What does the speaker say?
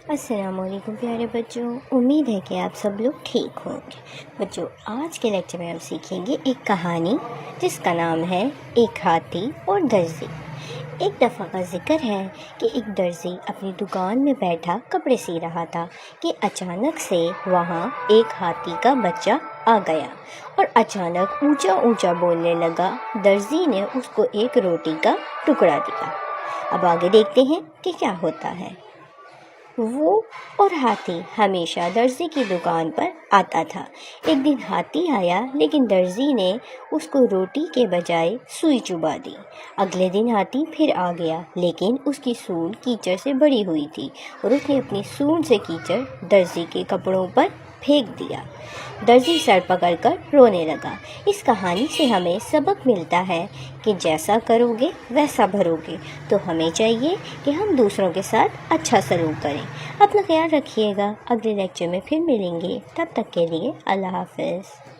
السلام علیکم پیارے بچوں، امید ہے کہ آپ سب لوگ ٹھیک ہوں گے۔ بچوں، آج کے لیکچر میں ہم سیکھیں گے ایک کہانی جس کا نام ہے ایک ہاتھی اور درزی۔ ایک دفعہ کا ذکر ہے کہ ایک درزی اپنی دکان میں بیٹھا کپڑے سی رہا تھا کہ اچانک سے وہاں ایک ہاتھی کا بچہ آ گیا اور اچانک اونچا اونچا بولنے لگا۔ درزی نے اس کو ایک روٹی کا ٹکڑا دیا۔ اب آگے دیکھتے ہیں کہ کیا ہوتا ہے۔ وہ اور ہاتھی ہمیشہ درزی کی دکان پر آتا تھا۔ ایک دن ہاتھی آیا لیکن درزی نے اس کو روٹی کے بجائے سوئی چبھا دی۔ اگلے دن ہاتھی پھر آ گیا لیکن اس کی سونڈ کیچڑ سے بھری ہوئی تھی اور اس نے اپنی سونڈ سے کیچڑ درزی کے کپڑوں پر پھینک دیا۔ درزی سر پکڑ کر رونے لگا۔ اس کہانی سے ہمیں سبق ملتا ہے کہ جیسا کرو گے ویسا بھرو گے، تو ہمیں چاہیے کہ ہم دوسروں کے ساتھ اچھا سلوک کریں۔ اپنا خیال رکھیے گا، اگلے لیکچر میں پھر ملیں گے، تب تک کے لیے اللہ حافظ۔